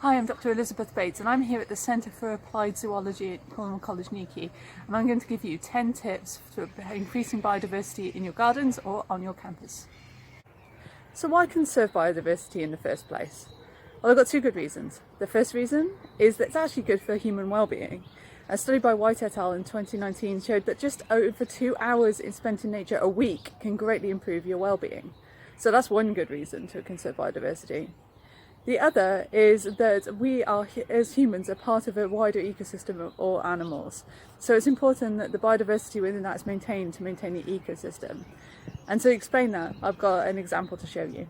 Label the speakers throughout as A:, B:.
A: Hi, I'm Dr. Elizabeth Bates and I'm here at the Centre for Applied Zoology at Cornwall College, Newquay, and I'm going to give you 10 tips for increasing biodiversity in your gardens or on your campus. So why conserve biodiversity in the first place? Well, I've got two good reasons. The first reason is that it's actually good for human well-being. A study by White et al. In 2019 showed that just over 2 hours spent in nature a week can greatly improve your well-being. So that's one good reason to conserve biodiversity. The other is that we are, as humans, are part of a wider ecosystem of all animals. So it's important that the biodiversity within that is maintained to maintain the ecosystem. And to explain that, I've got an example to show you.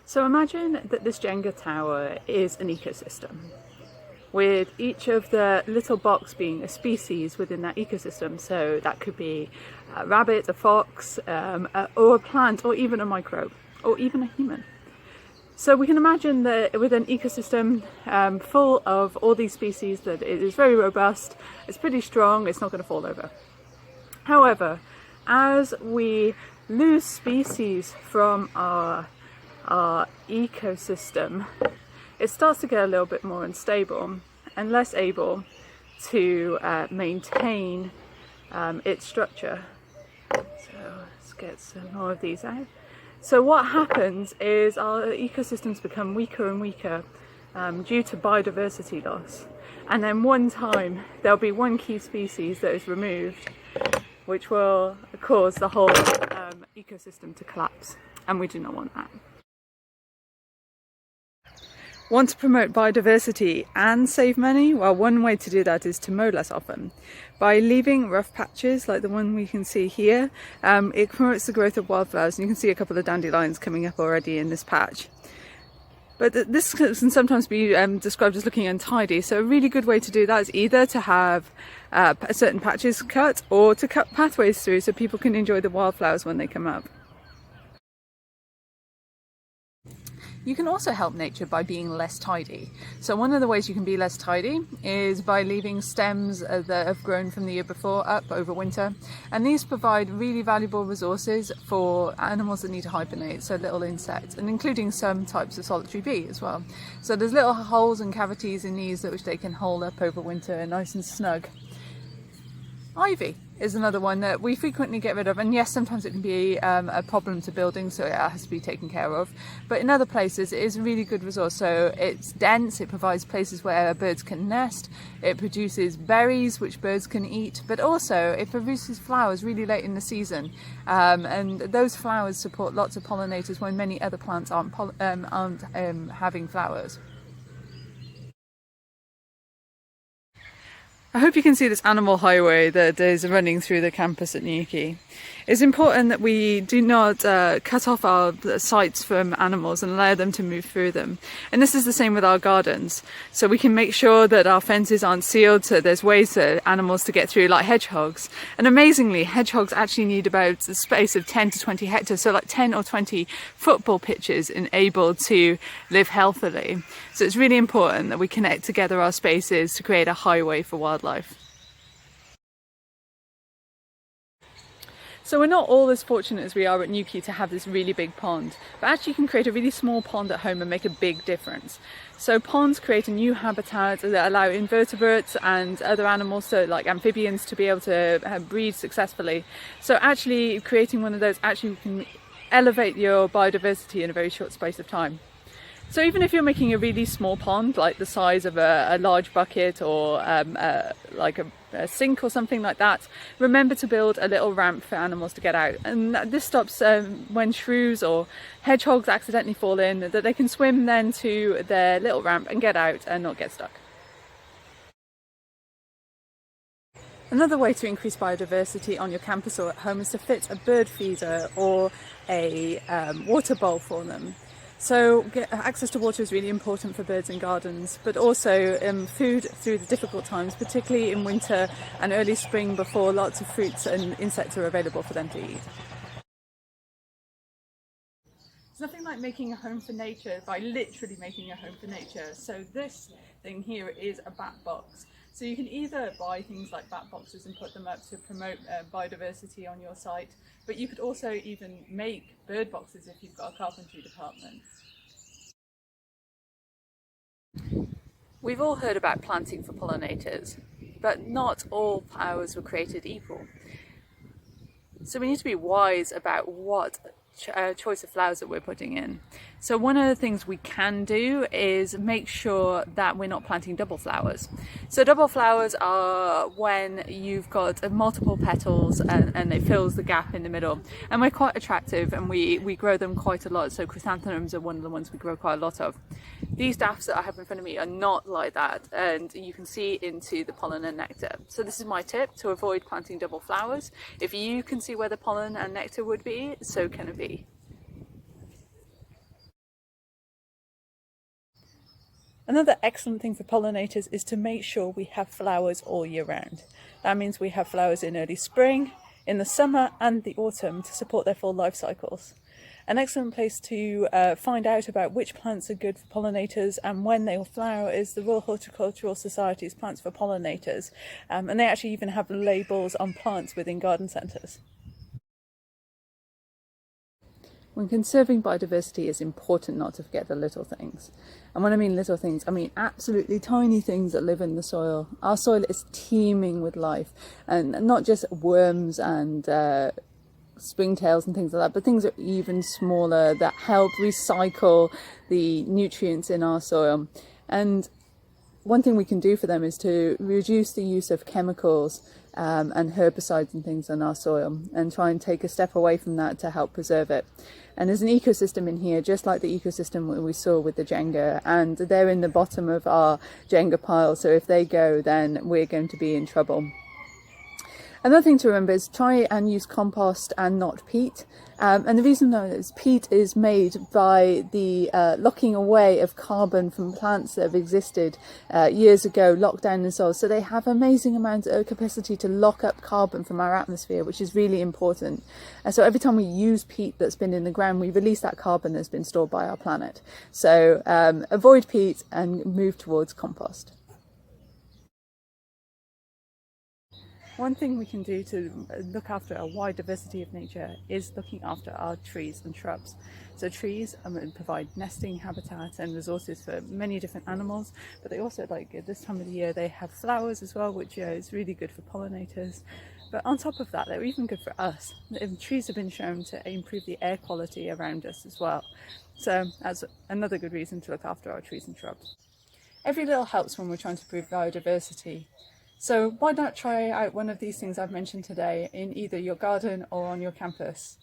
A: So imagine that this Jenga tower is an ecosystem, with each of the little blocks being a species within that ecosystem. So that could be a rabbit, a fox, or a plant, or even a microbe, or even a human. So we can imagine that with an ecosystem full of all these species, that it is very robust, it's pretty strong, it's not going to fall over. However, as we lose species from our ecosystem, it starts to get a little bit more unstable and less able to maintain its structure. So let's get some more of these out. So what happens is our ecosystems become weaker and weaker due to biodiversity loss. And then one time there'll be one key species that is removed, which will cause the whole ecosystem to collapse. And we do not want that. Want to promote biodiversity and save money? Well, one way to do that is to mow less often. By leaving rough patches like the one we can see here, it promotes the growth of wildflowers, and you can see a couple of dandelions coming up already in this patch. But this can sometimes be described as looking untidy, so a really good way to do that is either to have certain patches cut or to cut pathways through so people can enjoy the wildflowers when they come up. You can also help nature by being less tidy. So one of the ways you can be less tidy is by leaving stems that have grown from the year before up over winter. And these provide really valuable resources for animals that need to hibernate, so little insects, and including some types of solitary bee as well. So there's little holes and cavities in these which they can hole up over winter, nice and snug. Ivy is another one that we frequently get rid of, and yes, sometimes it can be a problem to buildings, so it has to be taken care of, but in other places it is a really good resource. So it's dense, it provides places where birds can nest, it produces berries which birds can eat, but also it produces flowers really late in the season, and those flowers support lots of pollinators when many other plants aren't having flowers. I hope you can see this animal highway that is running through the campus at Newquay. It's important that we do not cut off our sites from animals and allow them to move through them. And this is the same with our gardens. So we can make sure that our fences aren't sealed, so there's ways for animals to get through, like hedgehogs. And amazingly, hedgehogs actually need about a space of 10 to 20 hectares, so like 10 or 20 football pitches, and able to live healthily. So it's really important that we connect together our spaces to create a highway for wildlife. So we're not all as fortunate as we are at Newquay to have this really big pond, but actually you can create a really small pond at home and make a big difference. So ponds create a new habitat that allow invertebrates and other animals, so like amphibians, to be able to breed successfully. So actually creating one of those actually can elevate your biodiversity in a very short space of time. So even if you're making a really small pond, like the size of a large bucket or like a sink or something like that, remember to build a little ramp for animals to get out. And this stops when shrews or hedgehogs accidentally fall in, that they can swim then to their little ramp and get out and not get stuck. Another way to increase biodiversity on your campus or at home is to fit a bird feeder or a water bowl for them. So access to water is really important for birds in gardens, but also food through the difficult times, particularly in winter and early spring, before lots of fruits and insects are available for them to eat. There's nothing like making a home for nature by literally making a home for nature. So this thing here is a bat box. So you can either buy things like bat boxes and put them up to promote biodiversity on your site, but you could also even make bird boxes if you've got a carpentry department. We've all heard about planting for pollinators, but not all flowers were created equal. So we need to be wise about what choice of flowers that we're putting in. So one of the things we can do is make sure that we're not planting double flowers. So double flowers are when you've got multiple petals and it fills the gap in the middle, and we're quite attractive and we grow them quite a lot. So chrysanthemums are one of the ones we grow quite a lot of. These daffs that I have in front of me are not like that, and you can see into the pollen and nectar. So this is my tip to avoid planting double flowers. If you can see where the pollen and nectar would be, so can it be. Another excellent thing for pollinators is to make sure we have flowers all year round. That means we have flowers in early spring, in the summer and the autumn to support their full life cycles. An excellent place to find out about which plants are good for pollinators and when they will flower is the Royal Horticultural Society's Plants for Pollinators, and they actually even have labels on plants within garden centres. When conserving biodiversity, it's important not to forget the little things. And when I mean little things, I mean absolutely tiny things that live in the soil. Our soil is teeming with life, and not just worms and springtails and things like that, but things that are even smaller that help recycle the nutrients in our soil. And one thing we can do for them is to reduce the use of chemicals and herbicides and things on our soil, and try and take a step away from that to help preserve it. And there's an ecosystem in here, just like the ecosystem we saw with the Jenga, and they're in the bottom of our Jenga pile, so if they go, then we're going to be in trouble. Another thing to remember is try and use compost and not peat. And the reason though is peat is made by the locking away of carbon from plants that have existed years ago, locked down in the soil. So they have amazing amounts of capacity to lock up carbon from our atmosphere, which is really important. And so every time we use peat that's been in the ground, we release that carbon that's been stored by our planet. So avoid peat and move towards compost. One thing we can do to look after a wide diversity of nature is looking after our trees and shrubs. So trees provide nesting habitat and resources for many different animals, but they also, like at this time of the year, they have flowers as well, which is really good for pollinators. But on top of that, they're even good for us. Trees have been shown to improve the air quality around us as well. So that's another good reason to look after our trees and shrubs. Every little helps when we're trying to improve biodiversity. So why not try out one of these things I've mentioned today in either your garden or on your campus?